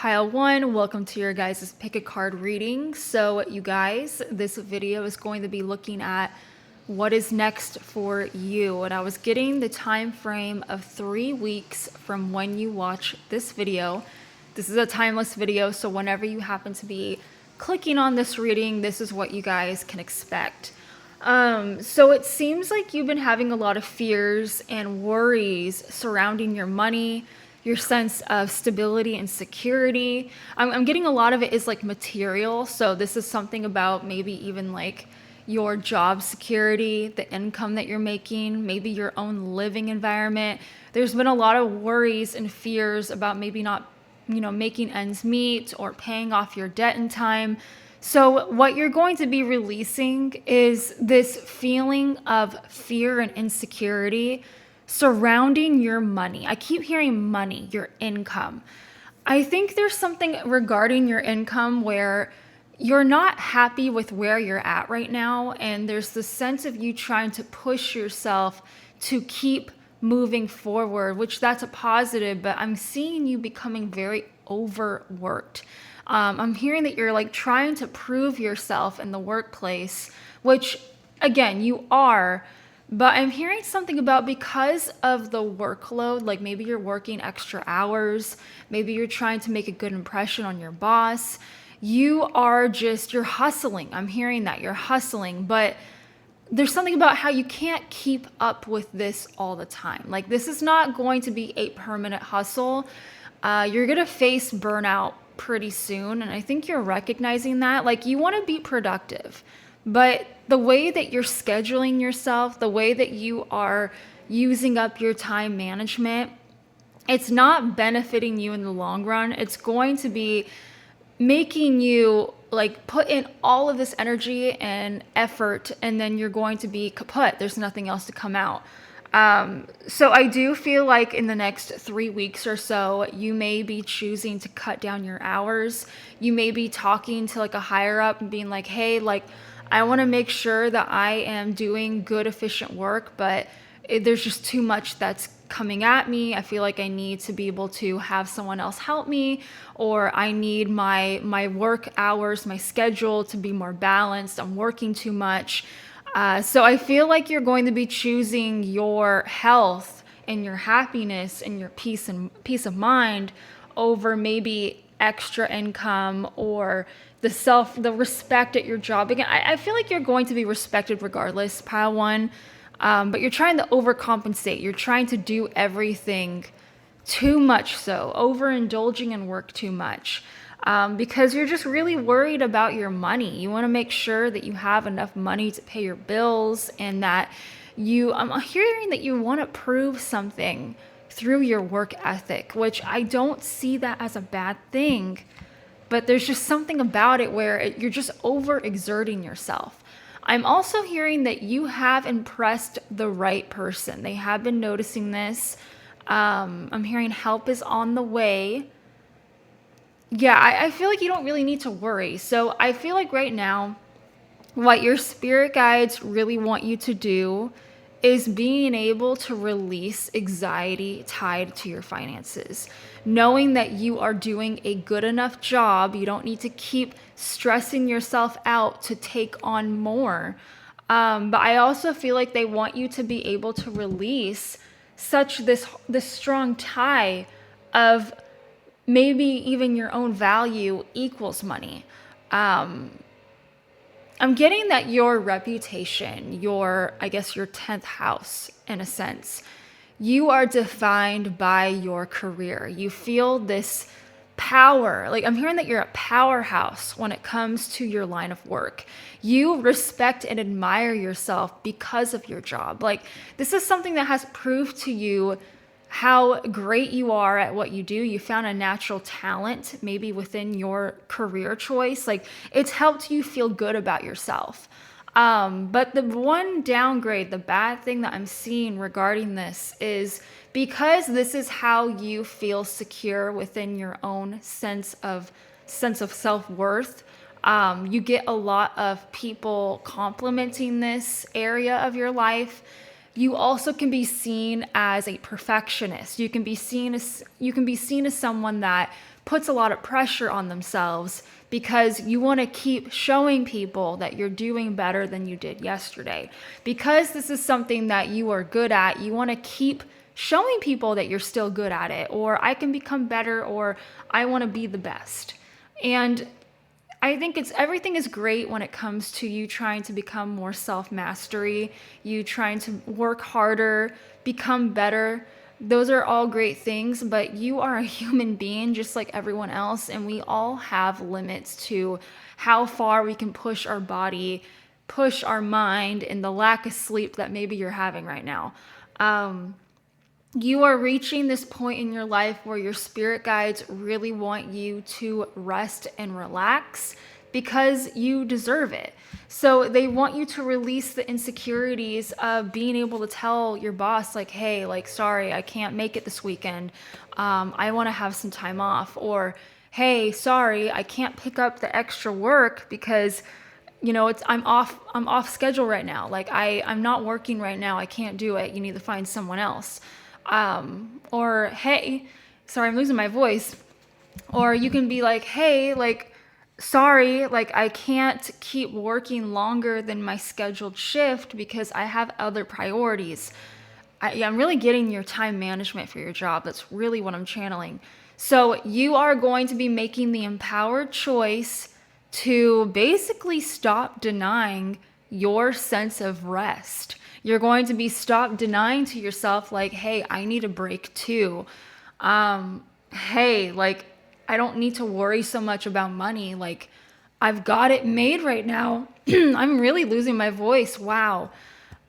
Pile 1, welcome to your guys' pick a card reading. So you guys, this video is going to be looking at what is next for you. And I was getting the time frame of 3 weeks from when you watch this video. This is a timeless video, so whenever you happen to be clicking on this reading, this is what you guys can expect. So it seems like you've been having a lot of fears and worries surrounding your money, your sense of stability and security. I'm getting a lot of it is like material. So this is something about maybe even like your job security, the income that you're making, maybe your own living environment. There's been a lot of worries and fears about maybe not, making ends meet or paying off your debt in time. So what you're going to be releasing is this feeling of fear and insecurity surrounding your money. I keep hearing money, your income. I think there's something regarding your income where you're not happy with where you're at right now, and there's this sense of you trying to push yourself to keep moving forward, which that's a positive, but I'm seeing you becoming very overworked. I'm hearing that you're like trying to prove yourself in the workplace, which again, you are. But I'm hearing something about because of the workload, like maybe you're working extra hours, maybe you're trying to make a good impression on your boss. You're hustling. I'm hearing that you're hustling, but there's something about how you can't keep up with this all the time. Like this is not going to be a permanent hustle. You're going to face burnout pretty soon. And I think you're recognizing that. Like you want to be productive. But the way that you're scheduling yourself, the way that you are using up your time management, it's not benefiting you in the long run. It's going to be making you like put in all of this energy and effort, and then you're going to be kaput. There's nothing else to come out. So I do feel like in the next 3 weeks or so, you may be choosing to cut down your hours. You may be talking to like a higher up and being like, hey, like, I want to make sure that I am doing good, efficient work, but there's just too much that's coming at me. I feel like I need to be able to have someone else help me, or I need my work hours, my schedule to be more balanced. I'm working too much. So I feel like you're going to be choosing your health and your happiness and your peace of mind over maybe extra income or the respect at your job. Again, I feel like you're going to be respected regardless, pile one, but you're trying to overcompensate. You're trying to do everything too much, so overindulging in work too much, because you're just really worried about your money. You want to make sure that you have enough money to pay your bills, and that I'm hearing that you want to prove something through your work ethic, which I don't see that as a bad thing. But there's just something about it where you're just overexerting yourself. I'm also hearing that you have impressed the right person. They have been noticing this. I'm hearing help is on the way. Yeah, I feel like you don't really need to worry. So I feel like right now, what your spirit guides really want you to do is being able to release anxiety tied to your finances. Knowing that you are doing a good enough job, you don't need to keep stressing yourself out to take on more. But I also feel like they want you to be able to release this strong tie of maybe even your own value equals money. I'm getting that your reputation, your 10th house, in a sense, you are defined by your career. You feel this power. Like I'm hearing that you're a powerhouse when it comes to your line of work. You respect and admire yourself because of your job. Like this is something that has proved to you how great you are at what you do. You found a natural talent maybe within your career choice. Like it's helped you feel good about yourself. But the one downgrade, the bad thing that I'm seeing regarding this is because this is how you feel secure within your own sense of self-worth. You get a lot of people complimenting this area of your life. You also can be seen as a perfectionist. You can be seen as someone that puts a lot of pressure on themselves because you want to keep showing people that you're doing better than you did yesterday. Because this is something that you are good at, you want to keep showing people that you're still good at it, or I can become better, or I want to be the best. And I think everything is great when it comes to you trying to become more self-mastery, you trying to work harder, become better. Those are all great things, but you are a human being just like everyone else, and we all have limits to how far we can push our body, push our mind, and the lack of sleep that maybe you're having right now. You are reaching this point in your life where your spirit guides really want you to rest and relax because you deserve it. So they want you to release the insecurities of being able to tell your boss, like, hey, like, sorry, I can't make it this weekend. I want to have some time off. Or, hey, sorry, I can't pick up the extra work because I'm off schedule right now. Like I'm not working right now. I can't do it. You need to find someone else. Or, hey, sorry, I'm losing my voice. Or you can be like, hey, like, sorry, like I can't keep working longer than my scheduled shift because I have other priorities. I'm really getting your time management for your job. That's really what I'm channeling. So you are going to be making the empowered choice to basically stop denying your sense of rest. You're going to be stop denying to yourself, like, hey, I need a break too. Hey, like, I don't need to worry so much about money. Like, I've got it made right now. I'm really losing my voice. Wow.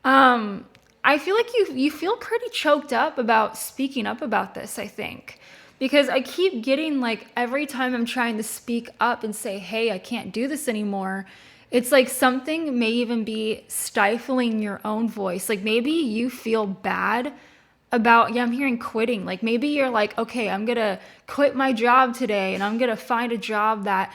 I feel like you feel pretty choked up about speaking up about this, I think. Because I keep getting, like, every time I'm trying to speak up and say, hey, I can't do this anymore, it's like something may even be stifling your own voice. Like maybe you feel bad about, I'm hearing quitting. Like maybe you're like, okay, I'm going to quit my job today and I'm going to find a job that,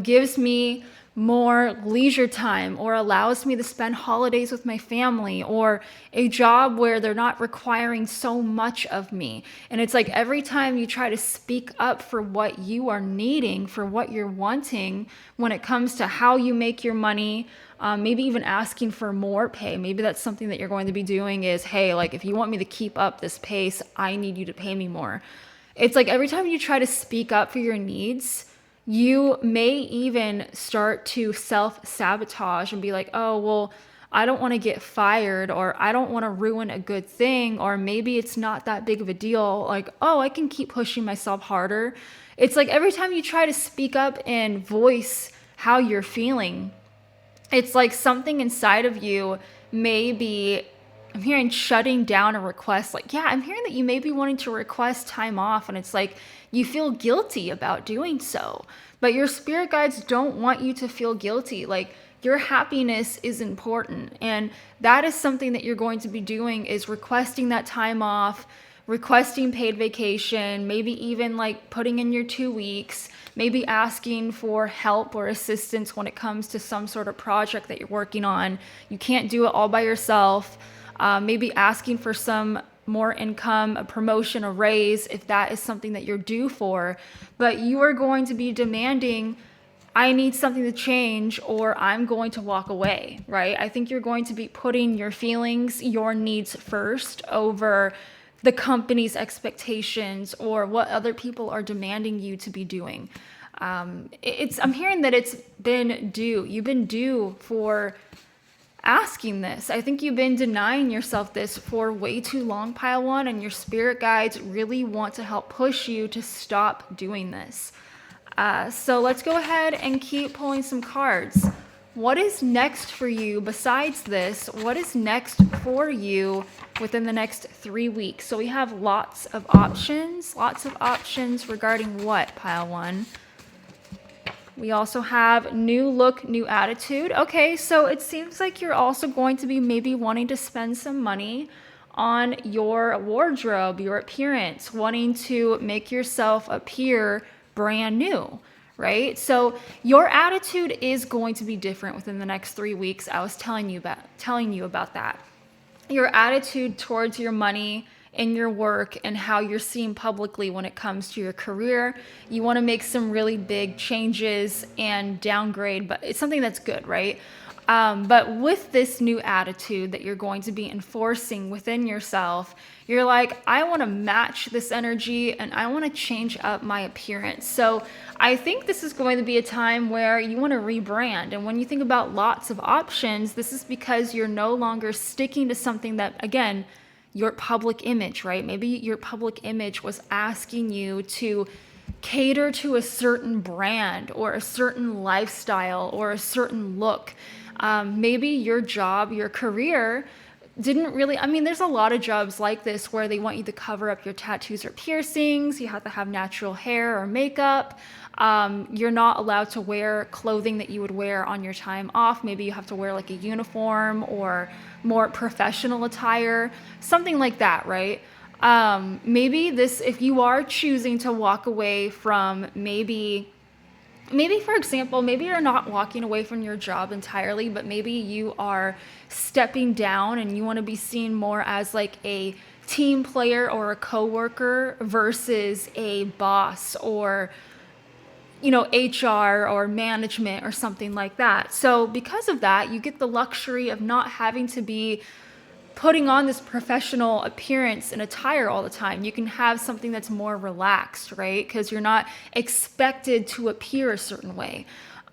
gives me more leisure time or allows me to spend holidays with my family, or a job where they're not requiring so much of me. And it's like every time you try to speak up for what you are needing, for what you're wanting when it comes to how you make your money, maybe even asking for more pay. Maybe that's something that you're going to be doing is, hey, like if you want me to keep up this pace, I need you to pay me more. It's like every time you try to speak up for your needs, you may even start to self-sabotage and be like, oh, well, I don't want to get fired, or I don't want to ruin a good thing, or maybe it's not that big of a deal. Like, oh, I can keep pushing myself harder. It's like every time you try to speak up and voice how you're feeling, it's like something inside of you may be, I'm hearing shutting down a request. Like, yeah, I'm hearing that you may be wanting to request time off, and it's like you feel guilty about doing so. But your spirit guides don't want you to feel guilty. Like, your happiness is important, and that is something that you're going to be doing, is requesting that time off, requesting paid vacation, maybe even like putting in your 2 weeks, maybe asking for help or assistance when it comes to some sort of project that you're working on. You can't do it all by yourself. Maybe asking for some more income, a promotion, a raise, if that is something that you're due for. But you are going to be demanding, I need something to change, or I'm going to walk away, right? I think you're going to be putting your feelings, your needs first over the company's expectations or what other people are demanding you to be doing. I'm hearing that it's been due. You've been due for asking this. I think you've been denying yourself this for way too long, Pile One, and your spirit guides really want to help push you to stop doing this. So let's go ahead and keep pulling some cards. What is next for you besides this? What is next for you within the next 3 weeks? So we have lots of options regarding what, Pile One? We also have new look, new attitude. Okay, so it seems like you're also going to be maybe wanting to spend some money on your wardrobe, your appearance, wanting to make yourself appear brand new, right? So your attitude is going to be different within the next 3 weeks. I was telling you about that. Your attitude towards your money in your work and how you're seen publicly when it comes to your career. You want to make some really big changes and downgrade, but it's something that's good, right? But with this new attitude that you're going to be enforcing within yourself, you're like, I want to match this energy and I want to change up my appearance. So I think this is going to be a time where you want to rebrand. And when you think about lots of options, this is because you're no longer sticking to something that, again, your public image, right? Maybe your public image was asking you to cater to a certain brand or a certain lifestyle or a certain look. Maybe your job, your career didn't really, I mean, there's a lot of jobs like this where they want you to cover up your tattoos or piercings. You have to have natural hair or makeup. You're not allowed to wear clothing that you would wear on your time off. Maybe you have to wear like a uniform or more professional attire, something like that, right? Maybe this, if you are choosing to walk away from maybe for example, maybe you're not walking away from your job entirely, but maybe you are stepping down and you want to be seen more as like a team player or a coworker versus a boss or, you know, HR or management or something like that. So because of that, you get the luxury of not having to be putting on this professional appearance and attire all the time. You can have something that's more relaxed, right? Because you're not expected to appear a certain way.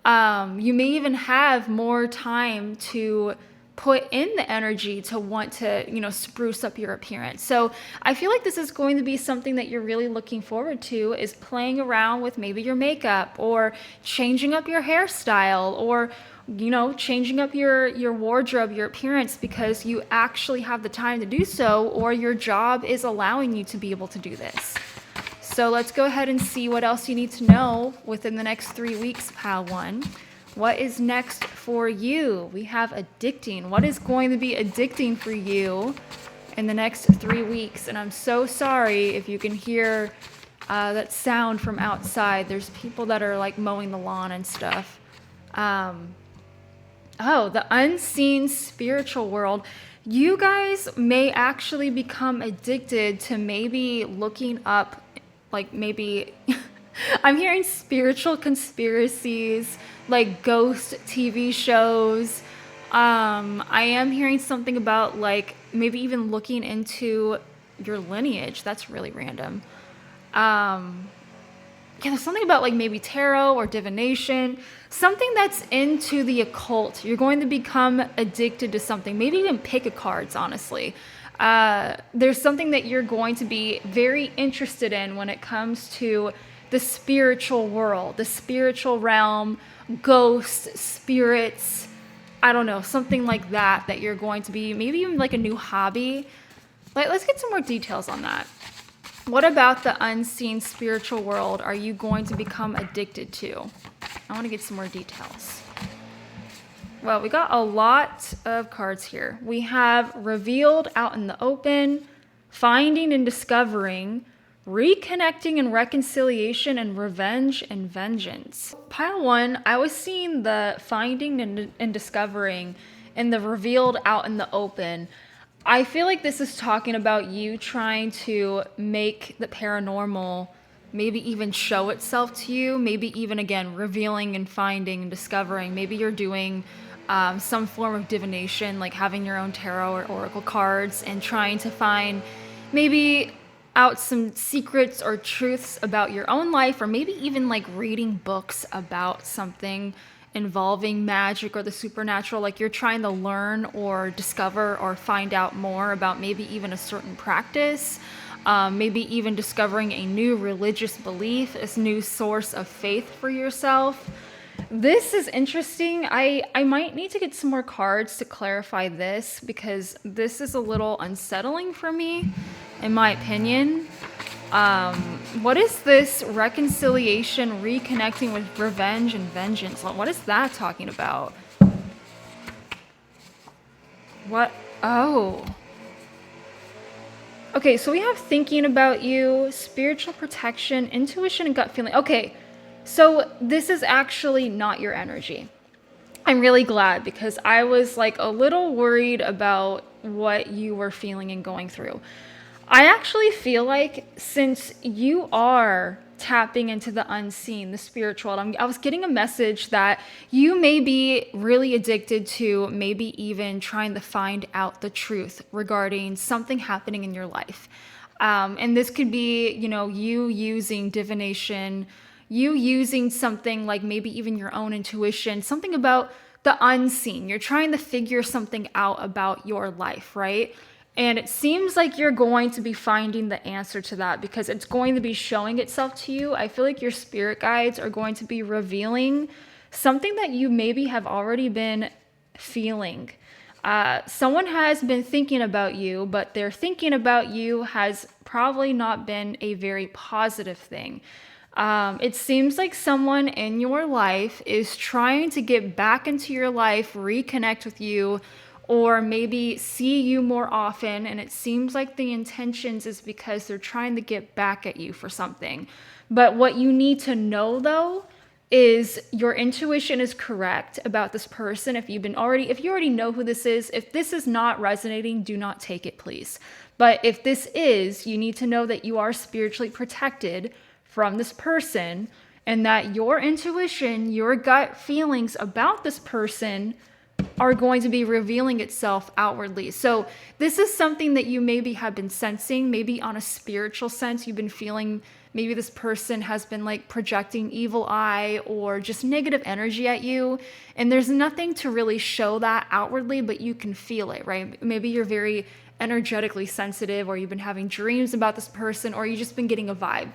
You may even have more time to put in the energy to want to, you know, spruce up your appearance. So I feel like this is going to be something that you're really looking forward to, is playing around with maybe your makeup or changing up your hairstyle or, you know, changing up your wardrobe, your appearance, because you actually have the time to do so, or your job is allowing you to be able to do this. So let's go ahead and see what else you need to know within the next 3 weeks, Pile 1. What is next for you? We have addicting. What is going to be addicting for you in the next 3 weeks? And I'm so sorry if you can hear that sound from outside. There's people that are like mowing the lawn and stuff. Oh, the unseen spiritual world. You guys may actually become addicted to maybe looking up, like maybe, I'm hearing spiritual conspiracies, like ghost TV shows. I am hearing something about like maybe even looking into your lineage. That's really random. Yeah, there's something about like maybe tarot or divination, something that's into the occult. You're going to become addicted to something, maybe even pick a cards, honestly. There's something that you're going to be very interested in when it comes to the spiritual world, the spiritual realm, ghosts, spirits, I don't know, something like that, that you're going to be, maybe even like a new hobby. Like, let's get some more details on that. What about the unseen spiritual world are you going to become addicted to? I want to get some more details. Well, we got a lot of cards here. We have revealed out in the open, finding and discovering, reconnecting and reconciliation, and revenge and vengeance. Pile 1, I was seeing the finding and discovering and the revealed out in the open. I feel like this is talking about you trying to make the paranormal maybe even show itself to you, maybe even, again, revealing and finding and discovering. Maybe you're doing some form of divination, like having your own tarot or oracle cards and trying to find maybe out some secrets or truths about your own life, or maybe even like reading books about something involving magic or the supernatural. Like you're trying to learn or discover or find out more about maybe even a certain practice, maybe even discovering a new religious belief, a new source of faith for yourself. This is interesting. I might need to get some more cards to clarify this, because this is a little unsettling for me, in my opinion. What is this reconciliation, reconnecting with revenge and vengeance? What is that talking about? What? Oh. Okay, so we have thinking about you, spiritual protection, intuition, and gut feeling. Okay, so this is actually not your energy. I'm really glad, because I was like a little worried about what you were feeling and going through. I actually feel like since you are tapping into the unseen, the spiritual, I was getting a message that you may be really addicted to maybe even trying to find out the truth regarding something happening in your life. And this could be, you using divination, you using something like maybe even your own intuition, something about the unseen. You're trying to figure something out about your life, right? And it seems like you're going to be finding the answer to that because it's going to be showing itself to you. I feel like your spirit guides are going to be revealing something that you maybe have already been feeling. Someone has been thinking about you, but their thinking about you has probably not been a very positive thing. It seems like someone in your life is trying to get back into your life, reconnect with you, or maybe see you more often. And it seems like the intentions is because they're trying to get back at you for something. But what you need to know though, is your intuition is correct about this person. If you already know who this is, if this is not resonating, do not take it, please. But if this is, you need to know that you are spiritually protected from this person and that your intuition, your gut feelings about this person are going to be revealing itself outwardly. So this is something that you maybe have been sensing, maybe on a spiritual sense, you've been feeling maybe this person has been like projecting evil eye or just negative energy at you. And there's nothing to really show that outwardly, but you can feel it, right? Maybe you're very energetically sensitive, or you've been having dreams about this person, or you've just been getting a vibe.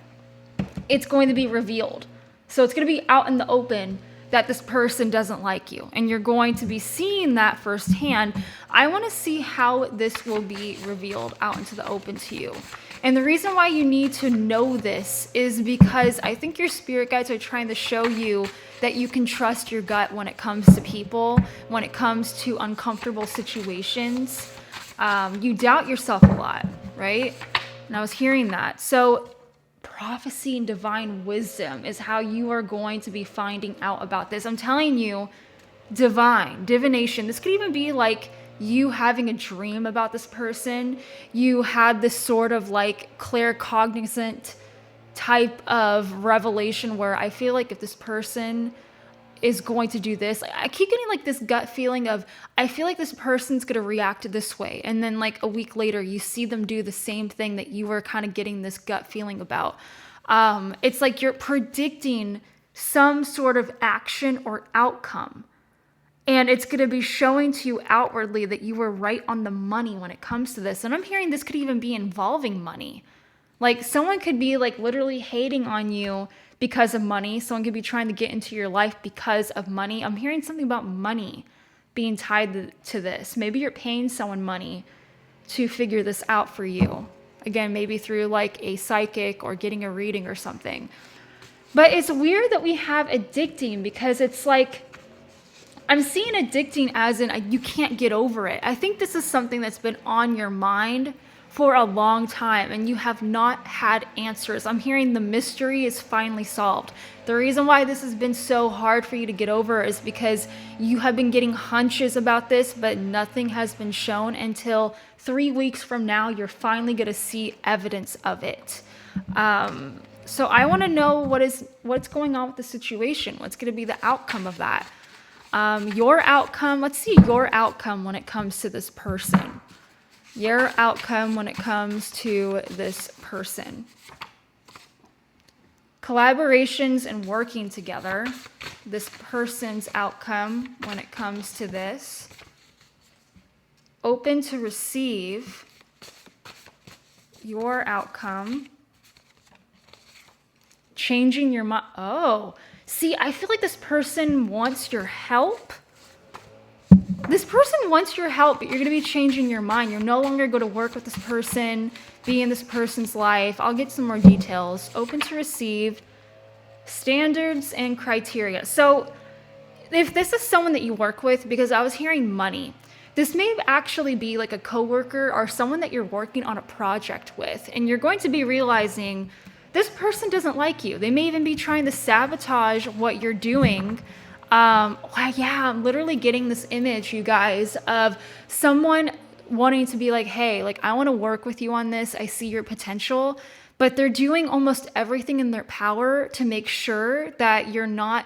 It's going to be revealed. So it's going to be out in the open that this person doesn't like you, and you're going to be seeing that firsthand. I want to see how this will be revealed out into the open to you. And the reason why you need to know this is because I think your spirit guides are trying to show you that you can trust your gut when it comes to people, when it comes to uncomfortable situations. You doubt yourself a lot, right? And I was hearing that. So prophecy and divine wisdom is how you are going to be finding out about this. I'm telling you, divination. This could even be like you having a dream about this person. You had this sort of like claircognizant type of revelation where I feel like if this person is going to do this, I keep getting like this gut feeling of, I feel like this person's going to react this way. And then like a week later, you see them do the same thing that you were kind of getting this gut feeling about. It's like you're predicting some sort of action or outcome. And it's going to be showing to you outwardly that you were right on the money when it comes to this. And I'm hearing this could even be involving money. Like someone could be like literally hating on you because of money. Someone could be trying to get into your life because of money. I'm hearing something about money being tied to this. Maybe you're paying someone money to figure this out for you. Again, maybe through like a psychic or getting a reading or something. But it's weird that we have addicting, because it's like, I'm seeing addicting as in you can't get over it. I think this is something that's been on your mind for a long time and you have not had answers. I'm hearing the mystery is finally solved. The reason why this has been so hard for you to get over is because you have been getting hunches about this, but nothing has been shown until 3 weeks from now. You're finally going to see evidence of it. So I want to know what's going on with the situation. What's going to be the outcome of that? Your outcome, let's see your outcome when it comes to this person. Your outcome when it comes to this person. Collaborations and working together. This person's outcome when it comes to this. Open to receive. Your outcome. Changing your mind. Oh, see, I feel like this person wants your help. This person wants your help, but you're going to be changing your mind. You're no longer going to work with this person, be in this person's life. I'll get some more details. Open to receive. Standards and criteria. So if this is someone that you work with, because I was hearing money, this may actually be like a coworker or someone that you're working on a project with, and you're going to be realizing this person doesn't like you. They may even be trying to sabotage what you're doing. I'm literally getting this image, you guys, of someone wanting to be like, hey, like, I want to work with you on this. I see your potential. But they're doing almost everything in their power to make sure that you're not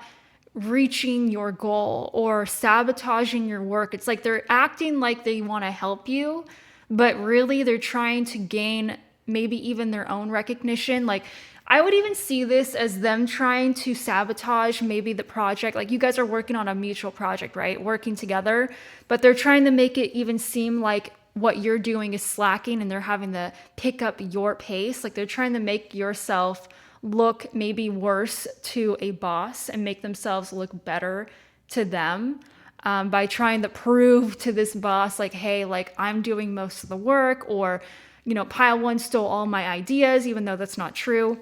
reaching your goal or sabotaging your work. It's like they're acting like they want to help you, but really they're trying to gain maybe even their own recognition. Like, I would even see this as them trying to sabotage maybe the project. Like, you guys are working on a mutual project, right? Working together, but they're trying to make it even seem like what you're doing is slacking and they're having to pick up your pace. Like, they're trying to make yourself look maybe worse to a boss and make themselves look better to them, by trying to prove to this boss, like, hey, like, I'm doing most of the work, or, pile one stole all my ideas, even though that's not true.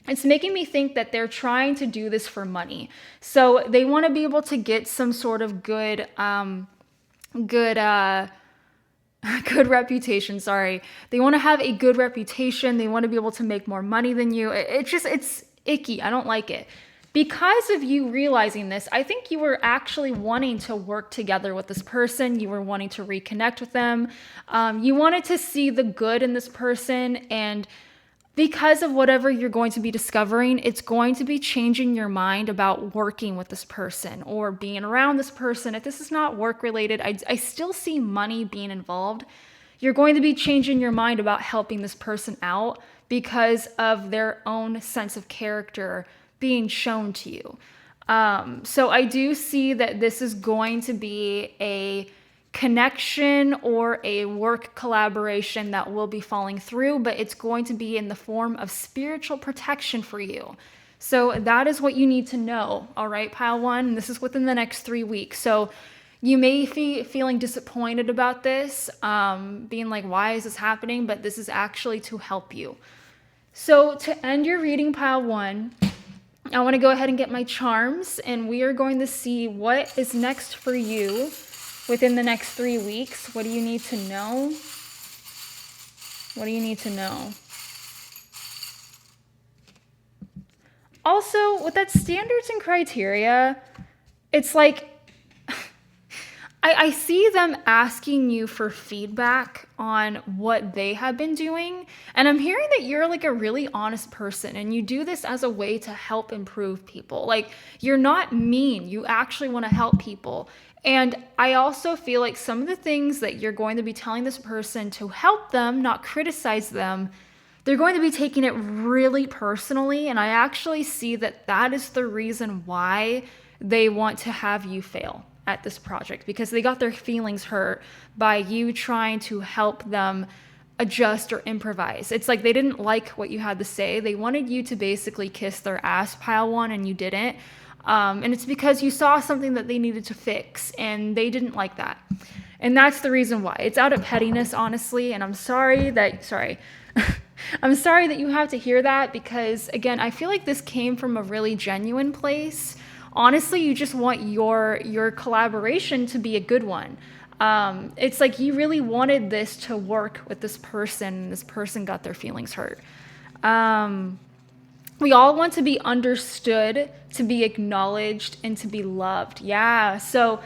It's making me think that they're trying to do this for money. So they want to be able to get some sort of good reputation. Sorry. They want to have a good reputation. They want to be able to make more money than you. It's icky. I don't like it. Because of you realizing this, I think you were actually wanting to work together with this person. You were wanting to reconnect with them. You wanted to see the good in this person, and because of whatever you're going to be discovering, it's going to be changing your mind about working with this person or being around this person. If this is not work related, I still see money being involved. You're going to be changing your mind about helping this person out because of their own sense of character being shown to you. So I do see that this is going to be a connection or a work collaboration that will be falling through, but it's going to be in the form of spiritual protection for you. So that is what you need to know. All right, pile one, this is within the next 3 weeks. So you may be feeling disappointed about this, being like, why is this happening? But this is actually to help you. So to end your reading, pile one, I want to go ahead and get my charms, and we are going to see what is next for you within the next 3 weeks. What do you need to know? What do you need to know? Also, with that standards and criteria, it's like, I see them asking you for feedback on what they have been doing. And I'm hearing that you're like a really honest person and you do this as a way to help improve people. Like, you're not mean. You actually want to help people. And I also feel like some of the things that you're going to be telling this person to help them, not criticize them, they're going to be taking it really personally. And I actually see that that is the reason why they want to have you fail at this project, because they got their feelings hurt by you trying to help them adjust or improvise. It's like they didn't like what you had to say. They wanted you to basically kiss their ass, pile one, and you didn't. And it's because you saw something that they needed to fix and they didn't like that. And that's the reason why. It's out of pettiness, honestly. And I'm sorry that you have to hear that, because again, I feel like this came from a really genuine place. Honestly, you just want your collaboration to be a good one. It's like you really wanted this to work with this person, and this person got their feelings hurt. We all want to be understood, to be acknowledged, and to be loved. Yeah, so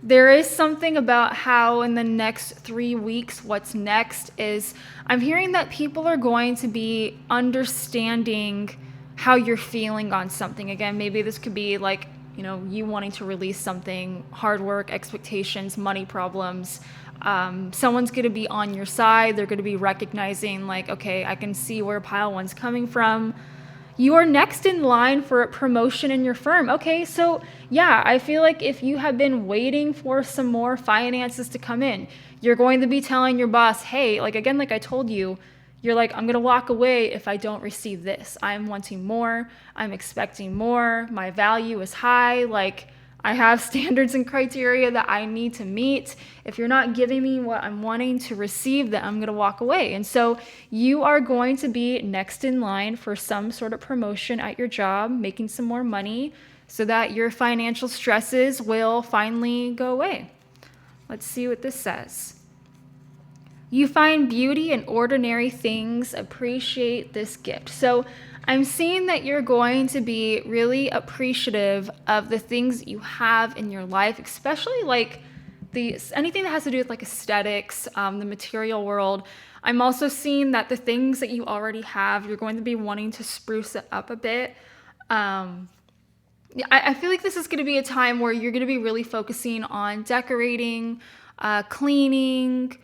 there is something about how in the next 3 weeks, what's next is, I'm hearing that people are going to be understanding how you're feeling on something. Again, maybe this could be like, you wanting to release something, hard work, expectations, money problems. Someone's going to be on your side. They're going to be recognizing like, okay, I can see where pile one's coming from. You are next in line for a promotion in your firm. Okay, so yeah, I feel like if you have been waiting for some more finances to come in, you're going to be telling your boss, hey, like again, like I told you, you're like, I'm going to walk away if I don't receive this. I'm wanting more. I'm expecting more. My value is high. Like, I have standards and criteria that I need to meet. If you're not giving me what I'm wanting to receive, then I'm going to walk away. And so you are going to be next in line for some sort of promotion at your job, making some more money so that your financial stresses will finally go away. Let's see what this says. You find beauty in ordinary things, appreciate this gift. So I'm seeing that you're going to be really appreciative of the things you have in your life, especially like anything that has to do with like aesthetics, the material world. I'm also seeing that the things that you already have, you're going to be wanting to spruce it up a bit. I feel like this is going to be a time where you're going to be really focusing on decorating, cleaning,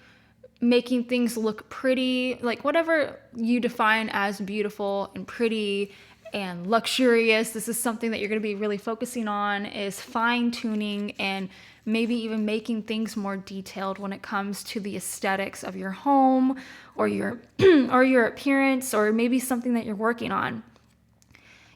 making things look pretty, like whatever you define as beautiful and pretty and luxurious. This is something that you're going to be really focusing on, is fine tuning and maybe even making things more detailed when it comes to the aesthetics of your home or your or your appearance, or maybe something that you're working on.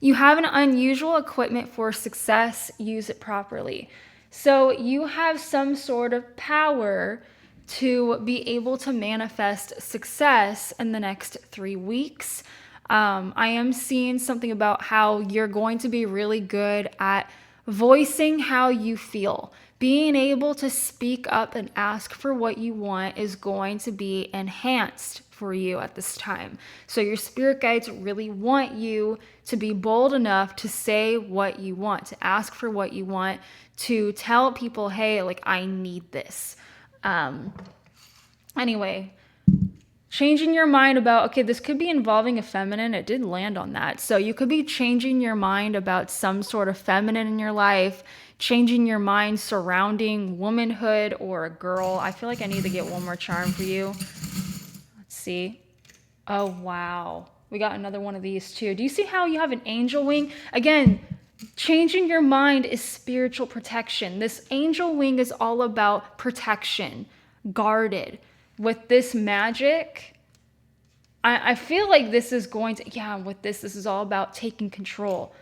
You have an unusual equipment for success. Use it properly. So you have some sort of power to be able to manifest success in the next 3 weeks. I am seeing something about how you're going to be really good at voicing how you feel. Being able to speak up and ask for what you want is going to be enhanced for you at this time. So your spirit guides really want you to be bold enough to say what you want, to ask for what you want, to tell people, hey, like, I need this. Anyway, changing your mind about, okay, this could be involving a feminine. It did land on that. So you could be changing your mind about some sort of feminine in your life, changing your mind surrounding womanhood or a girl. I feel like I need to get one more charm for you. Let's see. Oh, wow. We got another one of these too. Do you see how you have an angel wing? Again, changing your mind is spiritual protection. This angel wing is all about protection, guarded. With this magic, I feel like this is going to, with this is all about taking control.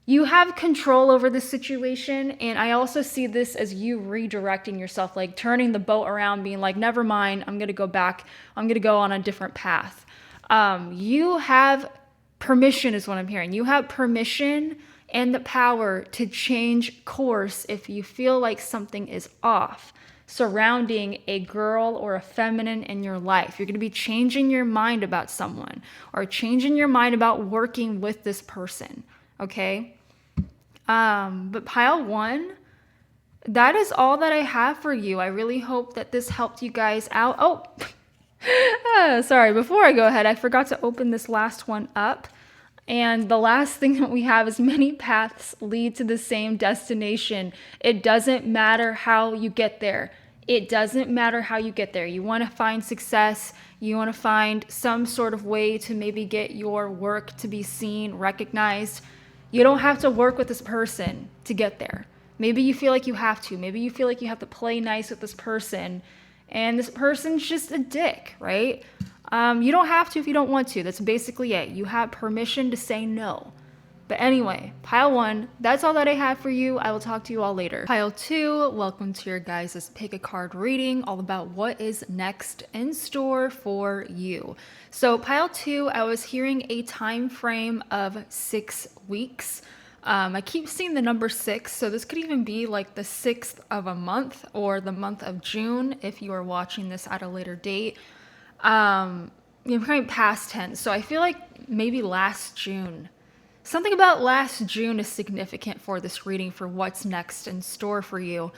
You have control over the situation, and I also see this as you redirecting yourself, like turning the boat around, being like, never mind, I'm going to go back. I'm going to go on a different path. You have permission is what I'm hearing. You have permission and the power to change course if you feel like something is off surrounding a girl or a feminine in your life. You're going to be changing your mind about someone or changing your mind about working with this person. Okay. But pile one, that is all that I have for you. I really hope that this helped you guys out. Oh, sorry. Before I go ahead, I forgot to open this last one up. And the last thing that we have is many paths lead to the same destination. It doesn't matter how you get there. It doesn't matter how you get there. You want to find success. You want to find some sort of way to maybe get your work to be seen, recognized. You don't have to work with this person to get there. Maybe you feel like you have to. Maybe you feel like you have to play nice with this person. And this person's just a dick, right? You don't have to if you don't want to. That's basically it. You have permission to say no. But anyway, pile one, that's all that I have for you. I will talk to you all later. Pile two, welcome to your guys' pick a card reading, all about what is next in store for you. So pile two, I was hearing a time frame of 6 weeks. I keep seeing the number 6, so this could even be like the 6th of a month or the month of June if you are watching this at a later date. You're kind of past tense, so I feel like maybe last June. Something about last June is significant for this reading for what's next in store for you.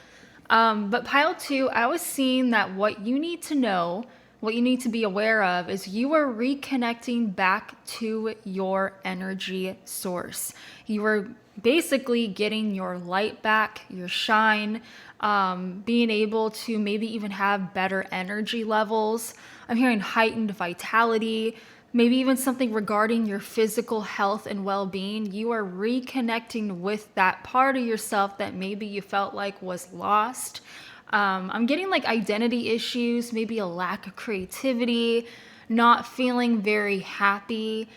But pile two, I was seeing that what you need to know, what you need to be aware of is you are reconnecting back to your energy source. You are basically getting your light back, your shine, being able to maybe even have better energy levels. I'm hearing heightened vitality, maybe even something regarding your physical health and well-being. You are reconnecting with that part of yourself that maybe you felt like was lost. I'm getting like identity issues, maybe a lack of creativity, not feeling very happy.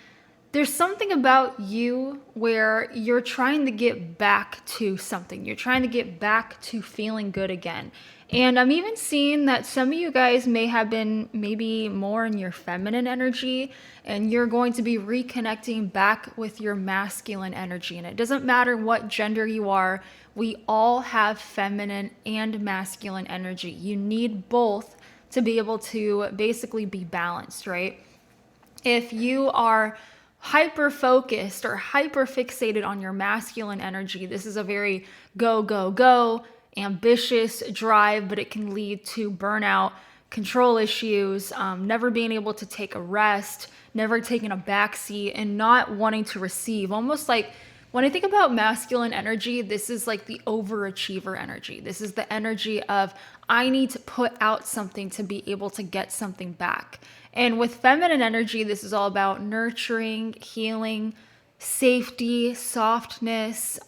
There's something about you where you're trying to get back to something. You're trying to get back to feeling good again. And I'm even seeing that some of you guys may have been maybe more in your feminine energy, and you're going to be reconnecting back with your masculine energy. And it doesn't matter what gender you are, we all have feminine and masculine energy. You need both to be able to basically be balanced, right? If you are hyper focused or hyper fixated on your masculine energy, this is a very go, go, go, ambitious drive, but it can lead to burnout, control issues, never being able to take a rest, never taking a backseat, and not wanting to receive. Almost like when I think about masculine energy, this is like the overachiever energy. This is the energy of I need to put out something to be able to get something back. And with feminine energy, this is all about nurturing, healing, safety, softness,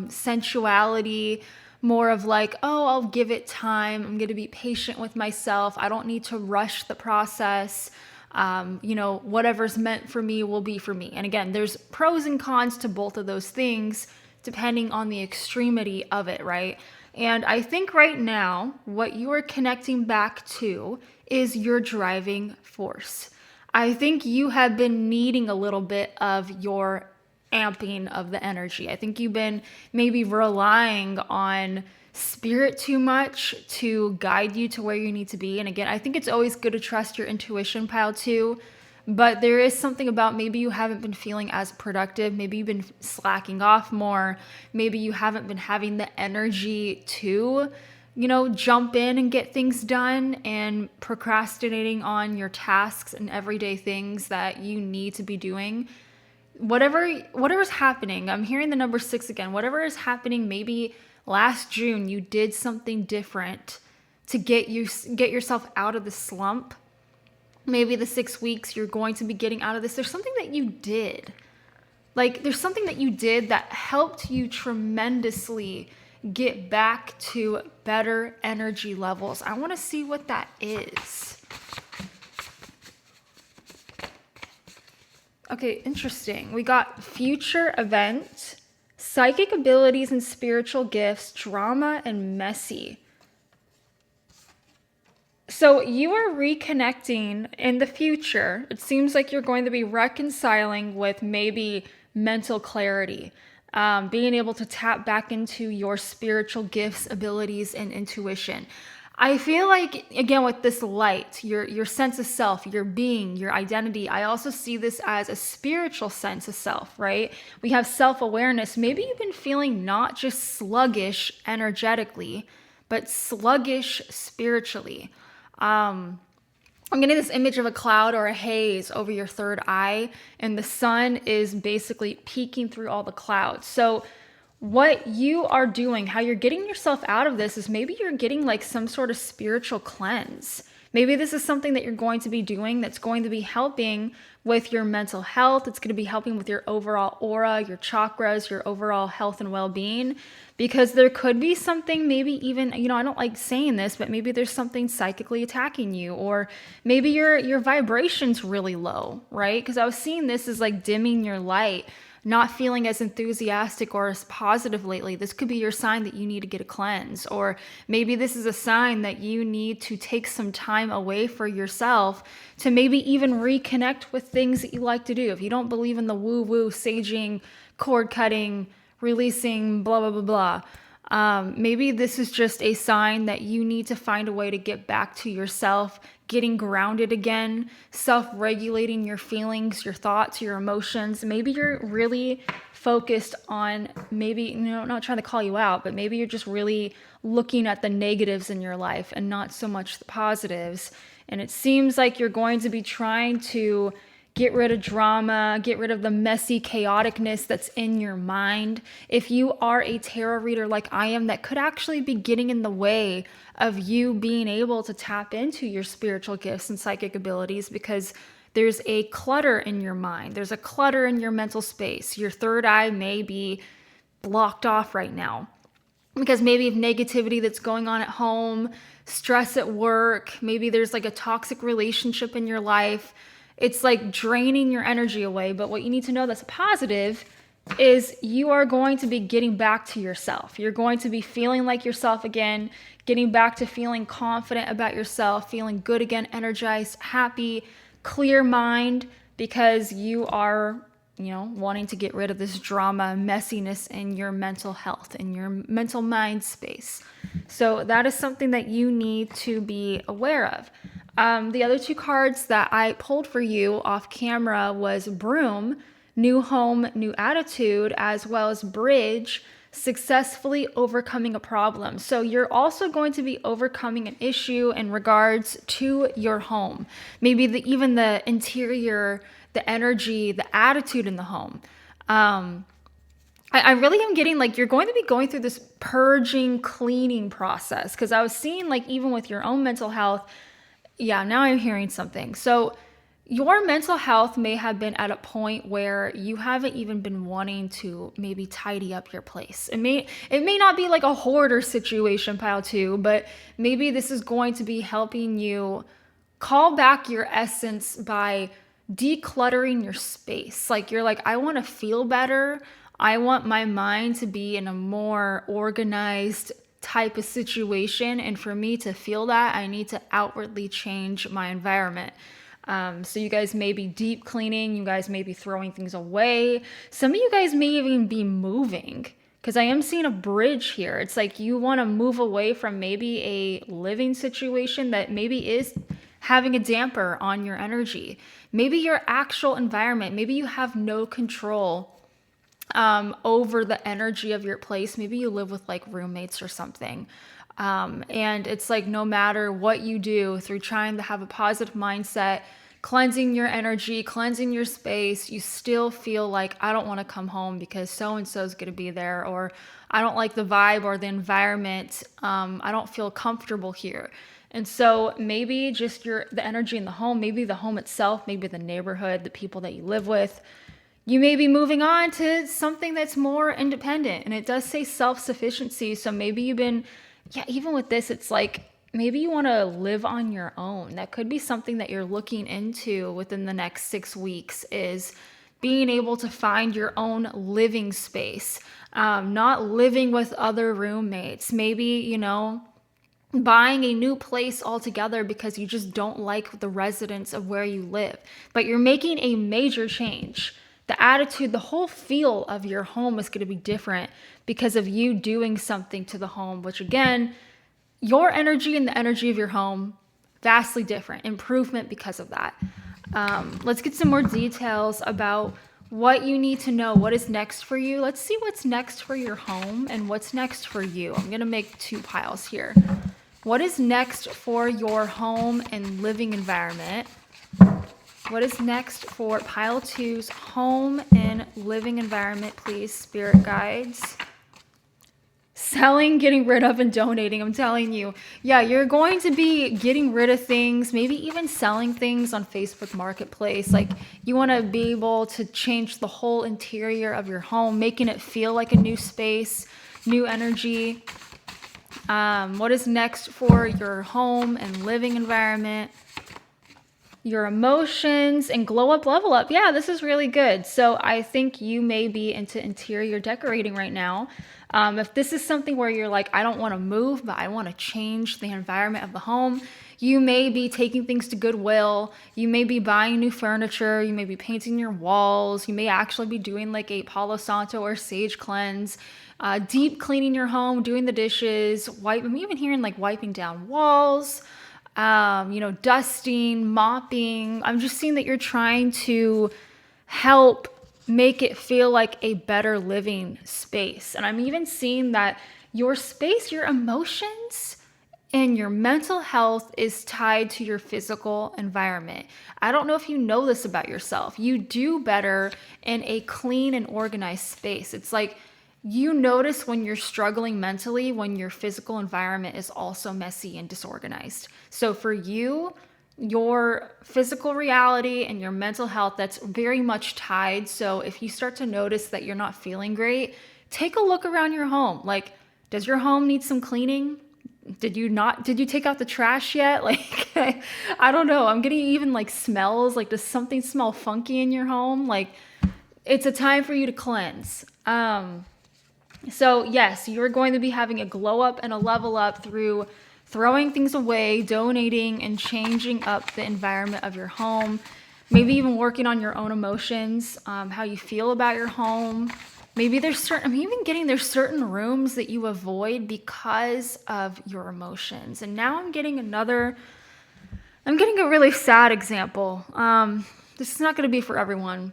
sensuality, more of like, oh, I'll give it time. I'm going to be patient with myself. I don't need to rush the process. Whatever's meant for me will be for me. And again, there's pros and cons to both of those things, depending on the extremity of it, right? And I think right now, what you are connecting back to is your driving force. I think you have been needing a little bit of your amping of the energy. I think you've been maybe relying on spirit too much to guide you to where you need to be. And again, I think it's always good to trust your intuition, pile too. But there is something about maybe you haven't been feeling as productive. Maybe you've been slacking off more. Maybe you haven't been having the energy to, jump in and get things done, and procrastinating on your tasks and everyday things that you need to be doing. Whatever's happening, I'm hearing the number 6 again. Whatever is happening, maybe last June you did something different to get yourself out of the slump. Maybe the 6 weeks you're going to be getting out of this. There's something that you did. There's something that you did that helped you tremendously get back to better energy levels. I want to see what that is. Okay, interesting. We got future event, psychic abilities and spiritual gifts, drama, and messy. So you are reconnecting in the future. It seems like you're going to be reconciling with maybe mental clarity, being able to tap back into your spiritual gifts, abilities, and intuition. I feel like, again, with this light, your sense of self, your being, your identity, I also see this as a spiritual sense of self, right? We have self-awareness. Maybe you've been feeling not just sluggish energetically, but sluggish spiritually. I'm getting this image of a cloud or a haze over your third eye, and the sun is basically peeking through all the clouds. So what you are doing, how you're getting yourself out of this, is maybe you're getting like some sort of spiritual cleanse. Maybe this is something that you're going to be doing that's going to be helping with your mental health. It's going to be helping with your overall aura, your chakras, your overall health and well-being. Because there could be something, maybe even, I don't like saying this, but maybe there's something psychically attacking you, or maybe your vibration's really low, right? Because I was seeing this as like dimming your light, not feeling as enthusiastic or as positive lately. This could be your sign that you need to get a cleanse. Or maybe this is a sign that you need to take some time away for yourself to maybe even reconnect with things that you like to do. If you don't believe in the woo-woo, saging, cord cutting, releasing, blah, blah, blah, blah. Maybe this is just a sign that you need to find a way to get back to yourself, getting grounded again, self-regulating your feelings, your thoughts, your emotions. Maybe you're really focused on not trying to call you out, but maybe you're just really looking at the negatives in your life and not so much the positives. And it seems like you're going to be trying to get rid of drama, get rid of the messy chaoticness that's in your mind. If you are a tarot reader like I am, that could actually be getting in the way of you being able to tap into your spiritual gifts and psychic abilities, because there's a clutter in your mind. There's a clutter in your mental space. Your third eye may be blocked off right now because maybe of negativity that's going on at home, stress at work, maybe there's like a toxic relationship in your life. It's like draining your energy away. But what you need to know that's positive is you are going to be getting back to yourself. You're going to be feeling like yourself again, getting back to feeling confident about yourself, feeling good again, energized, happy, clear mind, because you are, wanting to get rid of this drama, messiness in your mental health, in your mental mind space. So that is something that you need to be aware of. The other 2 cards that I pulled for you off camera was Broom, New Home, New Attitude, as well as Bridge, successfully overcoming a problem. So you're also going to be overcoming an issue in regards to your home. Maybe even the interior, the energy, the attitude in the home. I really am getting like you're going to be going through this purging, cleaning process, because I was seeing like even with your own mental health. Yeah, now I'm hearing something. So your mental health may have been at a point where you haven't even been wanting to maybe tidy up your place. It may not be like a hoarder situation, pile two, but maybe this is going to be helping you call back your essence by decluttering your space. Like you're like, I want to feel better. I want my mind to be in a more organized type of situation. And for me to feel that, I need to outwardly change my environment. So you guys may be deep cleaning. You guys may be throwing things away. Some of you guys may even be moving, because I am seeing a bridge here. It's like you want to move away from maybe a living situation that maybe is having a damper on your energy. Maybe your actual environment, maybe you have no control over the energy of your place. Maybe you live with like roommates or something. And it's like no matter what you do through trying to have a positive mindset, cleansing your energy, cleansing your space, you still feel like, I don't want to come home because so-and-so is going to be there, or I don't like the vibe or the environment. I don't feel comfortable here. And so maybe just the energy in the home, maybe the home itself, maybe the neighborhood, the people that you live with, you may be moving on to something that's more independent. And it does say self-sufficiency. So maybe you've been, even with this, it's like maybe you want to live on your own. That could be something that you're looking into within the next 6 weeks, is being able to find your own living space, not living with other roommates. Maybe, buying a new place altogether because you just don't like the residents of where you live. But you're making a major change. The attitude, the whole feel of your home is going to be different because of you doing something to the home, which again, your energy and the energy of your home, vastly different. Improvement because of that. Let's get some more details about what you need to know, what is next for you. Let's see what's next for your home and what's next for you. I'm going to make 2 piles here. What is next for your home and living environment? What is next for pile 2's home and living environment, please, spirit guides? Selling, getting rid of, and donating. I'm telling you. Yeah, you're going to be getting rid of things, maybe even selling things on Facebook Marketplace. Like you want to be able to change the whole interior of your home, making it feel like a new space, new energy. What is next for your home and living environment? Your emotions and glow up, level up. Yeah, this is really good. So I think you may be into interior decorating right now. If this is something where you're like, I don't want to move, but I want to change the environment of the home, you may be taking things to Goodwill. You may be buying new furniture. You may be painting your walls. You may actually be doing like a Palo Santo or sage cleanse, deep cleaning your home, doing the dishes, I'm even hearing like wiping down walls. Dusting, mopping. I'm just seeing that you're trying to help make it feel like a better living space. And I'm even seeing that your space, your emotions, and your mental health is tied to your physical environment. I don't know if you know this about yourself. You do better in a clean and organized space. It's like you notice when you're struggling mentally, when your physical environment is also messy and disorganized. So for you, your physical reality and your mental health, that's very much tied. So if you start to notice that you're not feeling great, take a look around your home. Like, does your home need some cleaning? Did you take out the trash yet? Like, I don't know. I'm getting even like smells. Like, does something smell funky in your home? Like, it's a time for you to cleanse. So yes, you're going to be having a glow up and a level up through throwing things away, donating, and changing up the environment of your home. Maybe even working on your own emotions, how you feel about your home. Maybe there's certain rooms that you avoid because of your emotions. And now I'm getting a really sad example. This is not going to be for everyone.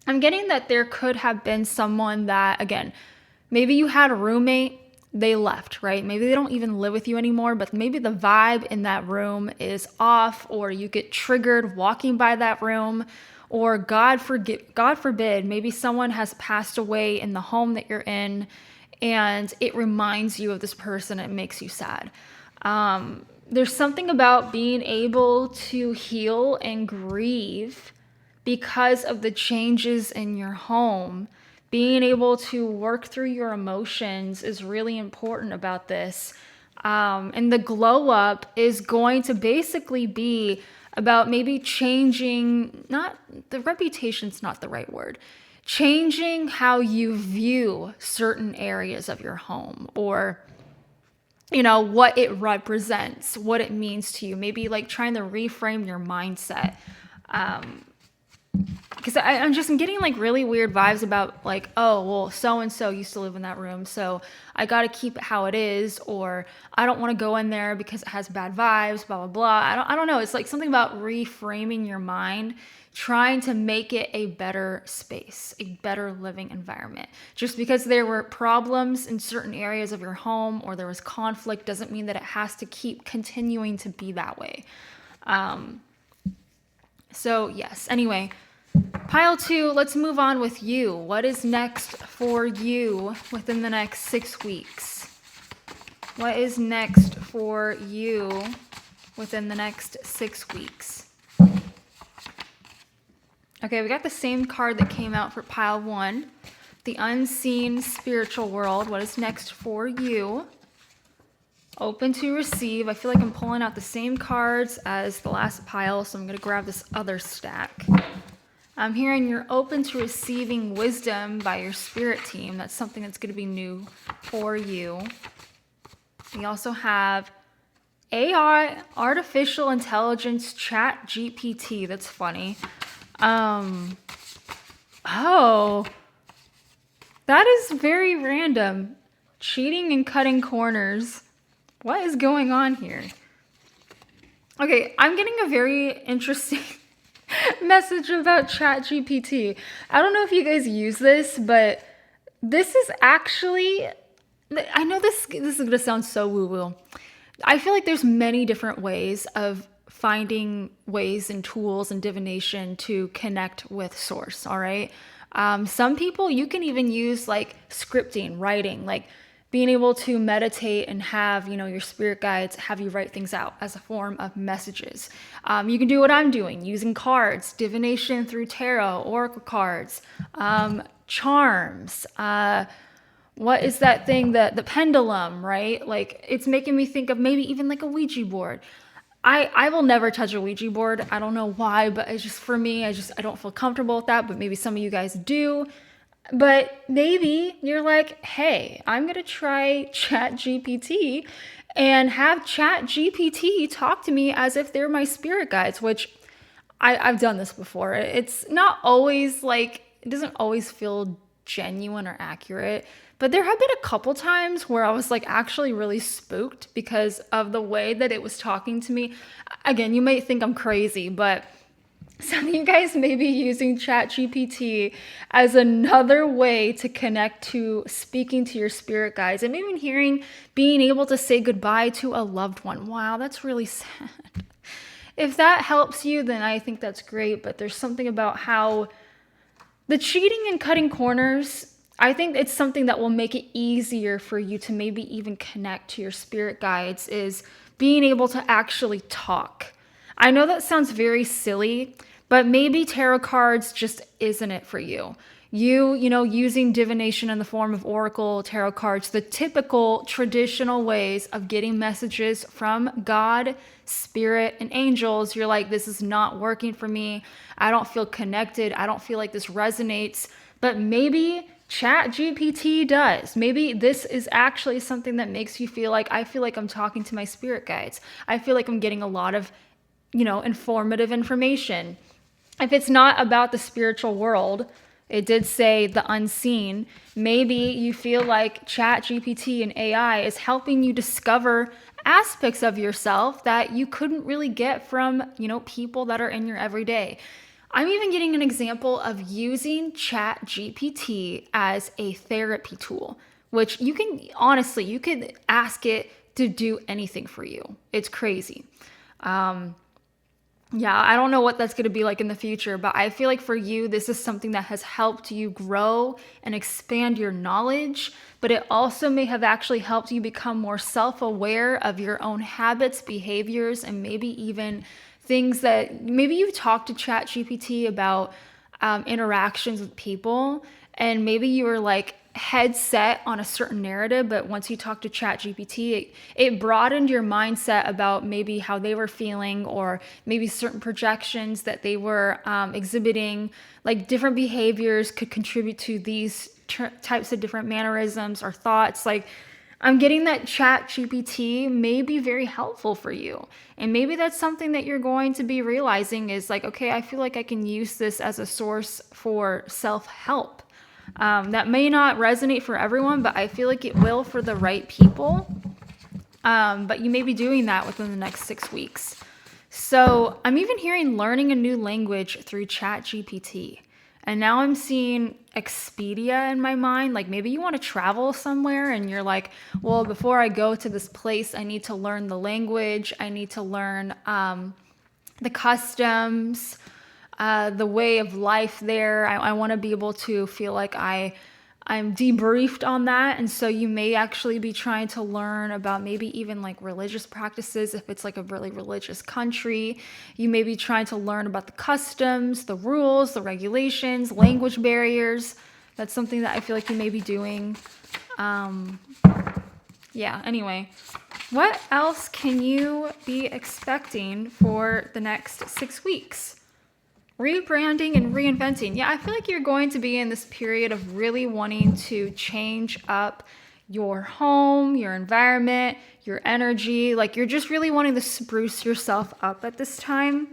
I'm getting that there could have been someone that, again, Maybe you had a roommate, they left, right? Maybe they don't even live with you anymore, but maybe the vibe in that room is off, or you get triggered walking by that room, or God forbid, maybe someone has passed away in the home that you're in, and it reminds you of this person. It makes you sad. There's something about being able to heal and grieve because of the changes in your home. Being able to work through your emotions is really important about this. And the glow up is going to basically be about maybe changing, not the reputation's not the right word, changing how you view certain areas of your home, or what it represents, what it means to you. Maybe like trying to reframe your mindset. Because I'm getting like really weird vibes about like, oh, well, so-and-so used to live in that room, so I got to keep it how it is, or I don't want to go in there because it has bad vibes, blah, blah, blah. I don't know. It's like something about reframing your mind, trying to make it a better space, a better living environment. Just because there were problems in certain areas of your home or there was conflict doesn't mean that it has to keep continuing to be that way. So yes, anyway, pile 2, let's move on with you. What is next for you within the next 6 weeks? What is next for you within the next 6 weeks? Okay, we got the same card that came out for pile 1. The unseen spiritual world. What is next for you? Open to receive. I feel like I'm pulling out the same cards as the last pile, so I'm going to grab this other stack. I'm hearing you're open to receiving wisdom by your spirit team. That's something that's going to be new for you. We also have AI, artificial intelligence, ChatGPT. That's funny. Oh, that is very random. Cheating and cutting corners. What is going on here? Okay, I'm getting a very interesting message about ChatGPT. I don't know if you guys use this, but this is actually, I know this is going to sound so woo-woo. I feel like there's many different ways of finding ways and tools and divination to connect with source, all right? Some people, you can even use like scripting, writing, like being able to meditate and have, your spirit guides have you write things out as a form of messages. You can do what I'm doing, using cards, divination through tarot, oracle cards, charms. What is that thing, the pendulum, right? Like it's making me think of maybe even like a Ouija board. I will never touch a Ouija board. I don't know why, but it's just for me, I don't feel comfortable with that, but maybe some of you guys do. But maybe you're like, hey, I'm going to try ChatGPT and have ChatGPT talk to me as if they're my spirit guides, which I've done this before. It's not always like, it doesn't always feel genuine or accurate, but there have been a couple times where I was like actually really spooked because of the way that it was talking to me. Again, you might think I'm crazy, but some of you guys may be using ChatGPT as another way to connect to speaking to your spirit guides, and maybe being able to say goodbye to a loved one. Wow, that's really sad. If that helps you, then I think that's great, but there's something about how the cheating and cutting corners, I think it's something that will make it easier for you to maybe even connect to your spirit guides, is being able to actually talk. I know that sounds very silly, but maybe tarot cards just isn't it for you. Using divination in the form of oracle, tarot cards, the typical traditional ways of getting messages from God, spirit, and angels, you're like, this is not working for me. I don't feel connected. I don't feel like this resonates. But maybe ChatGPT does. Maybe this is actually something that makes you feel like, I feel like I'm talking to my spirit guides. I feel like I'm getting a lot of, informative information. If it's not about the spiritual world, it did say the unseen, maybe you feel like ChatGPT and AI is helping you discover aspects of yourself that you couldn't really get from, people that are in your everyday. I'm even getting an example of using ChatGPT as a therapy tool, which you can, honestly, you could ask it to do anything for you. It's crazy. Yeah, I don't know what that's going to be like in the future, but I feel like for you, this is something that has helped you grow and expand your knowledge, but it also may have actually helped you become more self-aware of your own habits, behaviors, and maybe even things that maybe you've talked to ChatGPT about interactions with people, and maybe you were like head set on a certain narrative, but once you talk to ChatGPT, it broadened your mindset about maybe how they were feeling, or maybe certain projections that they were exhibiting, like different behaviors could contribute to these types of different mannerisms or thoughts. Like, I'm getting that ChatGPT may be very helpful for you. And maybe that's something that you're going to be realizing is like, okay, I feel like I can use this as a source for self-help. That may not resonate for everyone, but I feel like it will for the right people. But you may be doing that within the next 6 weeks. So I'm even hearing learning a new language through ChatGPT. And now I'm seeing Expedia in my mind. Like, maybe you want to travel somewhere and you're like, well, before I go to this place, I need to learn the language. I need to learn the customs, the way of life there. I want to be able to feel like I'm debriefed on that. And so you may actually be trying to learn about maybe even like religious practices. If it's like a really religious country, you may be trying to learn about the customs, the rules, the regulations, language barriers. That's something that I feel like you may be doing. Yeah, anyway, what else can you be expecting for the next 6 weeks? Rebranding and reinventing. Yeah, I feel like you're going to be in this period of really wanting to change up your home, your environment, your energy. Like, you're just really wanting to spruce yourself up at this time.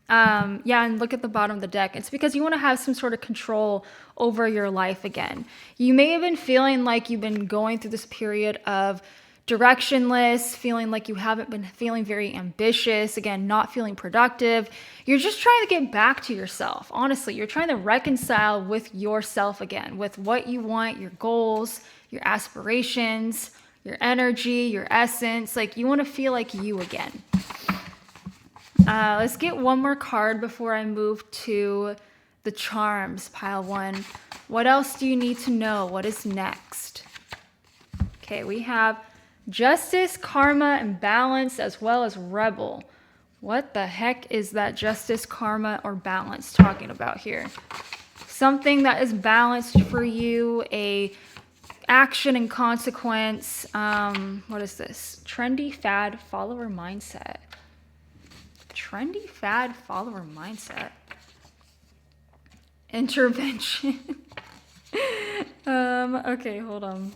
Yeah, and look at the bottom of the deck. It's because you want to have some sort of control over your life again. You may have been feeling like you've been going through this period of directionless, feeling like you haven't been feeling very ambitious, again, not feeling productive. You're just trying to get back to yourself. Honestly, you're trying to reconcile with yourself again, with what you want, your goals, your aspirations, your energy, your essence. Like, you want to feel like you again. Let's get one more card before I move to the charms, pile one. What else do you need to know? What is next? Okay, we have justice, karma, and balance, as well as rebel. What the heck is that justice, karma, or balance talking about here? Something that is balanced for you, a action and consequence. What is this? Trendy fad follower mindset. Trendy fad follower mindset. Intervention. Okay, hold on.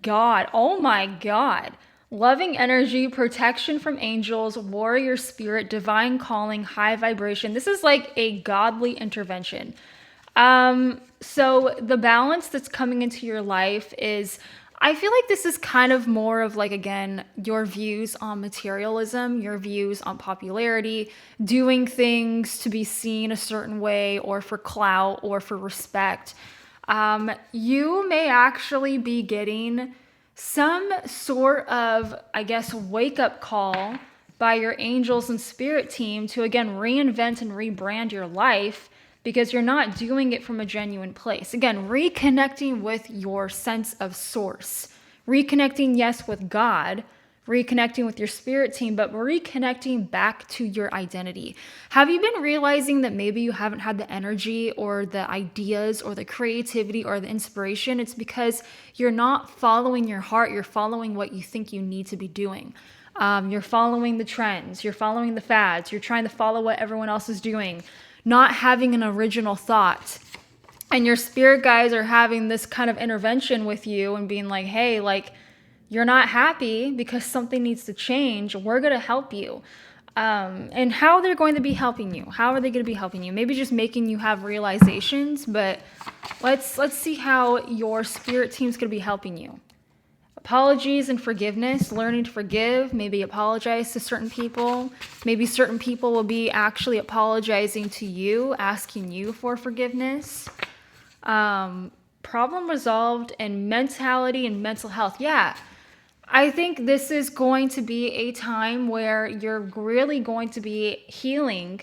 God, oh my God. Loving energy, protection from angels, warrior spirit, divine calling, high vibration. This is like a godly intervention. So the balance that's coming into your life is, I feel like this is kind of more of like, again, your views on materialism, your views on popularity, doing things to be seen a certain way, or for clout, or for respect. You may actually be getting some sort of, I guess, wake-up call by your angels and spirit team to, again, reinvent and rebrand your life, because you're not doing it from a genuine place. Again, reconnecting with your sense of source. Reconnecting, yes, with God, reconnecting with your spirit team, but reconnecting back to your identity. Have you been realizing that maybe you haven't had the energy or the ideas or the creativity or the inspiration? It's because you're not following your heart. You're following what you think you need to be doing. You're following the trends. You're following the fads. You're trying to follow what everyone else is doing, not having an original thought. And your spirit guides are having this kind of intervention with you and being like, hey, like, you're not happy because something needs to change. We're going to help you. And how they're going to be helping you. How are they going to be helping you? Maybe just making you have realizations, but let's see how your spirit team's going to be helping you. Apologies and forgiveness, learning to forgive, maybe apologize to certain people. Maybe certain people will be actually apologizing to you, asking you for forgiveness. problem resolved and mentality and mental health. Yeah, I think this is going to be a time where you're really going to be healing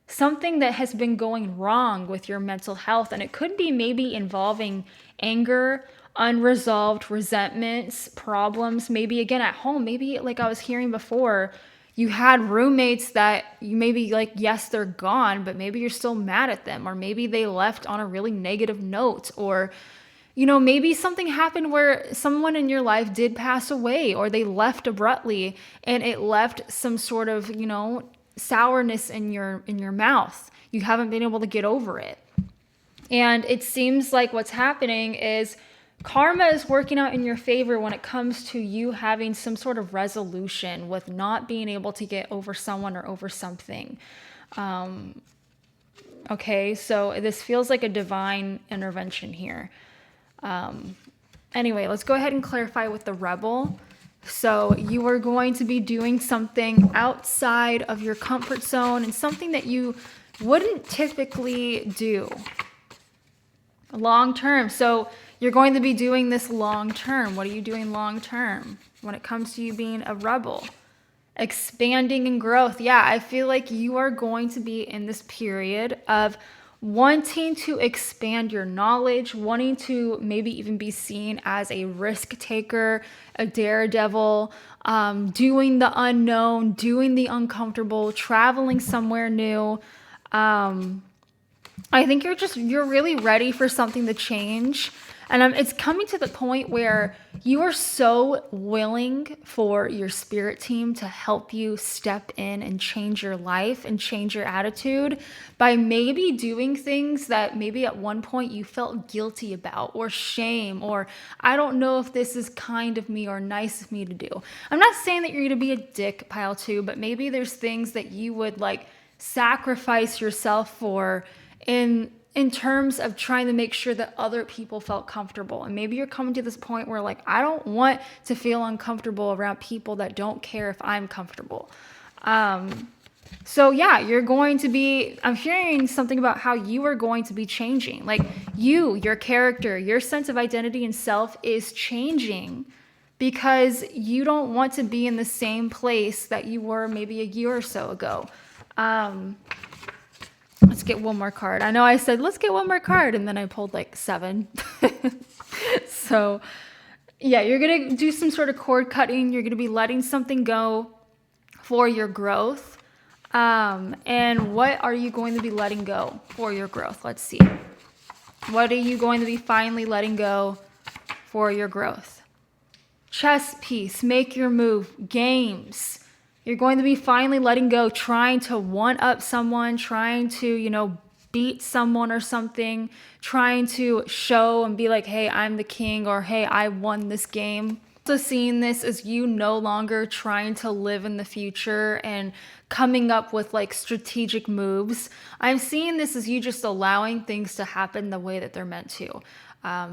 something that has been going wrong with your mental health. And it could be maybe involving anger, unresolved resentments, problems, maybe again at home. Maybe like I was hearing before, you had roommates that you maybe like, yes, they're gone, but maybe you're still mad at them, or maybe they left on a really negative note, or maybe something happened where someone in your life did pass away, or they left abruptly and it left some sort of, sourness in your mouth. You haven't been able to get over it. And it seems like what's happening is karma is working out in your favor when it comes to you having some sort of resolution with not being able to get over someone or over something. Okay, so this feels like a divine intervention here. Anyway, let's go ahead and clarify with the rebel. So you are going to be doing something outside of your comfort zone and something that you wouldn't typically do long term. So you're going to be doing this long term. What are you doing long term when it comes to you being a rebel? Expanding and growth. Yeah, I feel like you are going to be in this period of wanting to expand your knowledge, wanting to maybe even be seen as a risk taker, a daredevil, doing the unknown, doing the uncomfortable, traveling somewhere new. I think you're really ready for something to change. And it's coming to the point where you are so willing for your spirit team to help you step in and change your life and change your attitude by maybe doing things that maybe at one point you felt guilty about, or shame, or I don't know if this is kind of me or nice of me to do. I'm not saying that you're going to be a dick, pile two, but maybe there's things that you would like sacrifice yourself for in terms of trying to make sure that other people felt comfortable. And maybe you're coming to this point where like, I don't want to feel uncomfortable around people that don't care if I'm comfortable. So yeah, you're going to be, I'm hearing something about how you are going to be changing. Like your character, your sense of identity and self is changing because you don't want to be in the same place that you were maybe a year or so ago. Let's get one more card. I know I said, let's get one more card, and then I pulled like 7. So yeah, you're going to do some sort of cord cutting. You're going to be letting something go for your growth. And what are you going to be letting go for your growth? Let's see. What are you going to be finally letting go for your growth? Chess piece, make your move, games. You're going to be finally letting go, trying to one-up someone, trying to, beat someone or something, trying to show and be like, hey, I'm the king, or hey, I won this game. So seeing this as you no longer trying to live in the future and coming up with like strategic moves. I'm seeing this as you just allowing things to happen the way that they're meant to.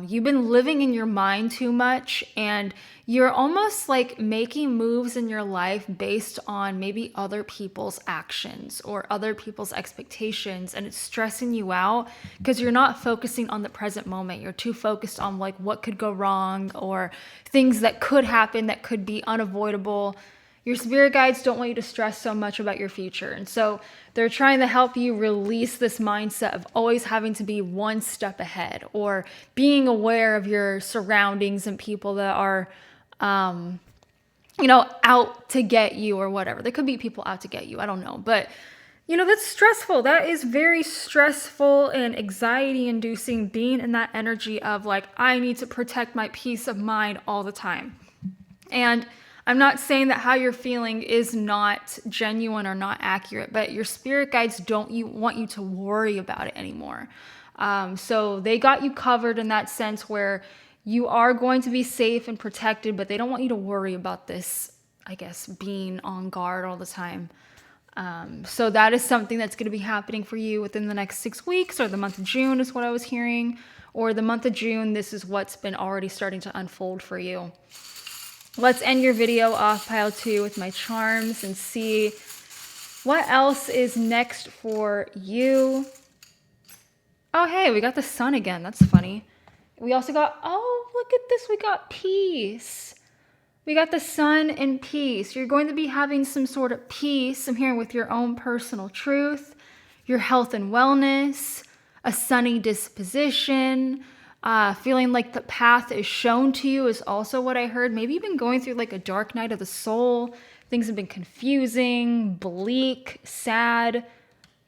You've been living in your mind too much, and you're almost like making moves in your life based on maybe other people's actions or other people's expectations, and it's stressing you out because you're not focusing on the present moment. You're too focused on like what could go wrong or things that could happen that could be unavoidable. Your spirit guides don't want you to stress so much about your future. And so they're trying to help you release this mindset of always having to be one step ahead, or being aware of your surroundings and people that are, out to get you or whatever. There could be people out to get you. I don't know. But, that's stressful. That is very stressful and anxiety inducing, being in that energy of like, I need to protect my peace of mind all the time. And I'm not saying that how you're feeling is not genuine or not accurate, but your spirit guides don't want you to worry about it anymore. So they got you covered in that sense where you are going to be safe and protected, but they don't want you to worry about this, I guess, being on guard all the time. So that is something that's going to be happening for you within the next 6 weeks, or the month of June is what I was hearing, or the month of June. This is what's been already starting to unfold for you. Let's end your video off, pile 2, with my charms and see what else is next for you. Oh, hey, we got the sun again. That's funny. We also got, oh, look at this. We got peace. We got the sun and peace. You're going to be having some sort of peace. I'm hearing with your own personal truth, your health and wellness, a sunny disposition, feeling like the path is shown to you is also what I heard. Maybe you've been going through like a dark night of the soul. Things have been confusing, bleak, sad,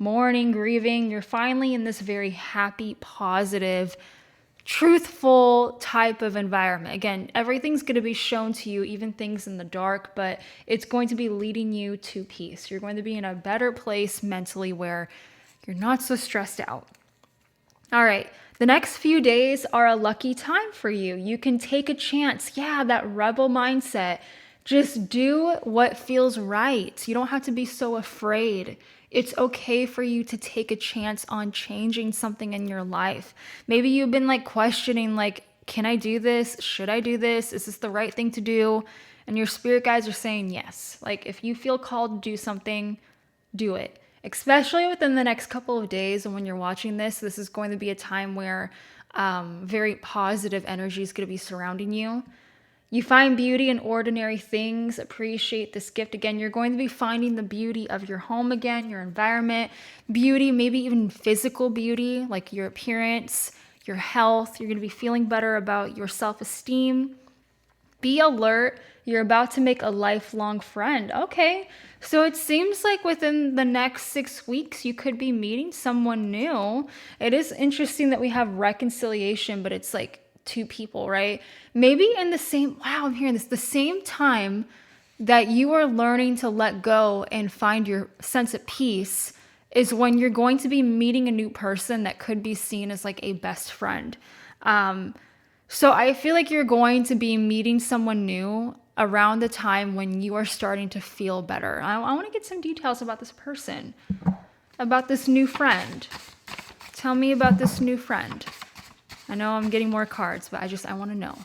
mourning, grieving. You're finally in this very happy, positive, truthful type of environment. Again, everything's going to be shown to you, even things in the dark, but it's going to be leading you to peace. You're going to be in a better place mentally where you're not so stressed out. All right. The next few days are a lucky time for you. You can take a chance. Yeah, that rebel mindset. Just do what feels right. You don't have to be so afraid. It's okay for you to take a chance on changing something in your life. Maybe you've been like questioning, like, can I do this? Should I do this? Is this the right thing to do? And your spirit guides are saying yes. Like, if you feel called to do something, do it. Especially within the next couple of days. And when you're watching this is going to be a time where very positive energy is going to be surrounding you. You find beauty in ordinary things. Appreciate this gift. Again, you're going to be finding the beauty of your home again, your environment, beauty, maybe even physical beauty, like your appearance, your health. You're going to be feeling better about your self-esteem. Be alert. You're about to make a lifelong friend. Okay. So it seems like within the next 6 weeks, you could be meeting someone new. It is interesting that we have reconciliation, but it's like two people, right? Maybe in the same, wow, I'm hearing this, the same time that you are learning to let go and find your sense of peace is when you're going to be meeting a new person that could be seen as like a best friend. So I feel like you're going to be meeting someone new around the time when you are starting to feel better. I want to get some details about this person, about this new friend. Tell me about this new friend. I know I'm getting more cards, but I want to know.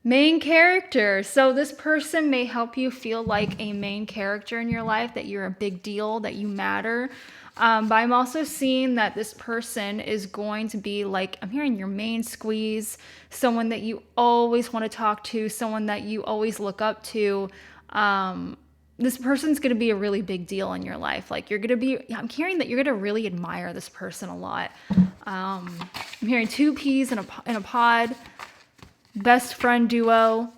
Main character. So this person may help you feel like a main character in your life, that you're a big deal, that you matter. But I'm also seeing that this person is going to be like, I'm hearing your main squeeze, someone that you always want to talk to, someone that you always look up to. This person's going to be a really big deal in your life. Like you're going to be, I'm hearing that you're going to really admire this person a lot. I'm hearing two peas in a pod, best friend duo,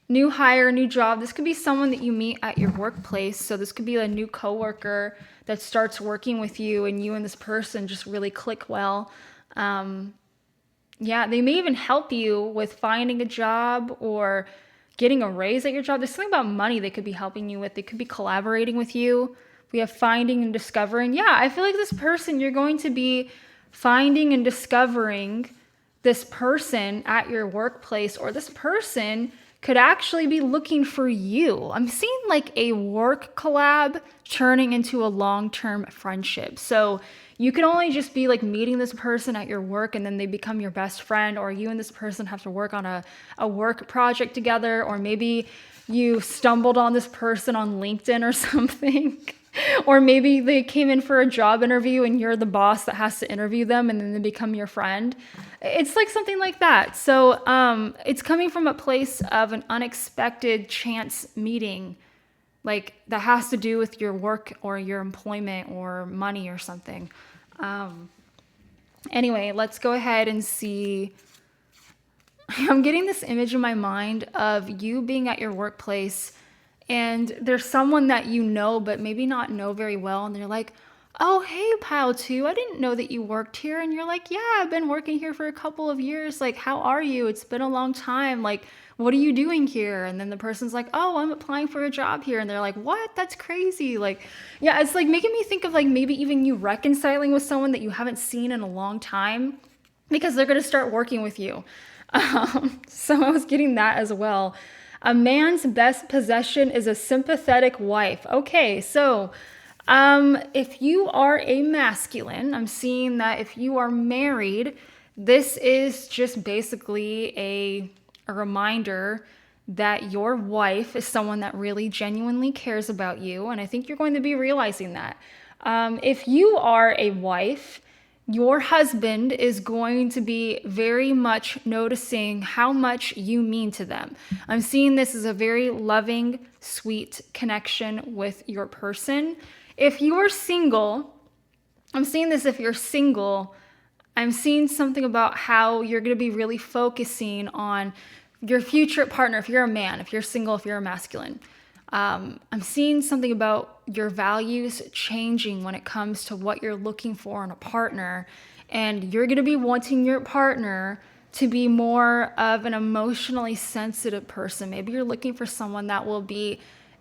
new hire, new job. This could be someone that you meet at your workplace. So this could be a new coworker that starts working with you and this person just really click well. Yeah, they may even help you with finding a job or getting a raise at your job. There's something about money they could be helping you with. They could be collaborating with you. We have finding and discovering. Yeah, I feel like this person, you're going to be finding and discovering this person at your workplace, or this person could actually be looking for you. I'm seeing like a work collab turning into a long-term friendship. So you can only just be like meeting this person at your work and then they become your best friend, or you and this person have to work on a work project together, or maybe you stumbled on this person on LinkedIn or something. Or maybe they came in for a job interview and you're the boss that has to interview them and then they become your friend. It's like something like that. So it's coming from a place of an unexpected chance meeting, like that has to do with your work or your employment or money or something. Anyway, let's go ahead and see. I'm getting this image in my mind of you being at your workplace and there's someone that you know, but maybe not know very well. And they're like, oh, hey, Pile 2, I didn't know that you worked here. And you're like, yeah, I've been working here for a couple of years. Like, how are you? It's been a long time. Like, what are you doing here? And then the person's like, oh, I'm applying for a job here. And they're like, what? That's crazy. Like, yeah, it's like making me think of like maybe even you reconciling with someone that you haven't seen in a long time because they're going to start working with you. So I was getting that as well. A man's best possession is a sympathetic wife. Okay, so if you are a masculine, I'm seeing that if you are married, this is just basically a reminder that your wife is someone that really genuinely cares about you. And I think you're going to be realizing that. If you are a wife, your husband is going to be very much noticing how much you mean to them. I'm seeing this as a very loving, sweet connection with your person. If you are single, I'm seeing this if you're single, I'm seeing something about how you're going to be really focusing on your future partner. If you're a man, if you're single, if you're a masculine, I'm seeing something about your values changing when it comes to what you're looking for in a partner. And you're going to be wanting your partner to be more of an emotionally sensitive person. Maybe you're looking for someone that will be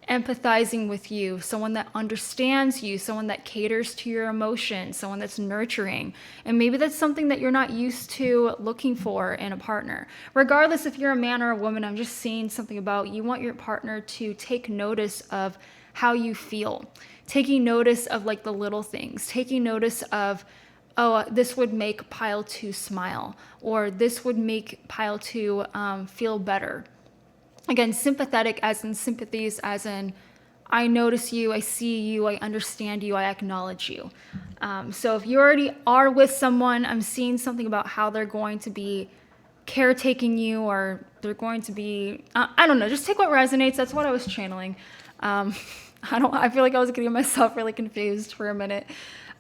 empathizing with you, someone that understands you, someone that caters to your emotions, someone that's nurturing. And maybe that's something that you're not used to looking for in a partner. Regardless if you're a man or a woman, I'm just seeing something about you want your partner to take notice of how you feel, taking notice of like the little things, taking notice of, oh, this would make pile 2 smile, or this would make pile 2 feel better. Again, sympathetic as in sympathies, as in I notice you, I see you, I understand you, I acknowledge you. So if you already are with someone, I'm seeing something about how they're going to be caretaking you, or they're going to be, I don't know, just take what resonates. That's what I was channeling. I feel like I was getting myself really confused for a minute.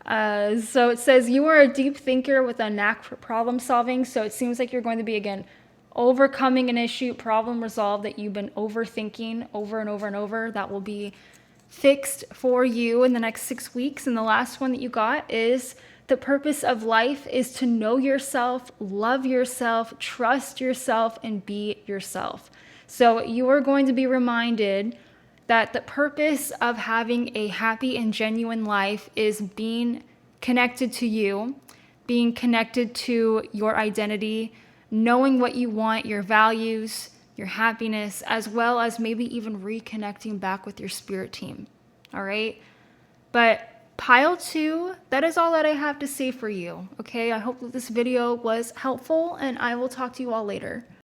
So it says you are a deep thinker with a knack for problem solving. So it seems like you're going to be, again, overcoming an issue, problem resolved that you've been overthinking over and over and over. That will be fixed for you in the next 6 weeks. And the last one that you got is the purpose of life is to know yourself, love yourself, trust yourself, and be yourself. So you are going to be reminded that the purpose of having a happy and genuine life is being connected to you, being connected to your identity, knowing what you want, your values, your happiness, as well as maybe even reconnecting back with your spirit team. All right? But pile 2, that is all that I have to say for you. Okay? I hope that this video was helpful, and I will talk to you all later.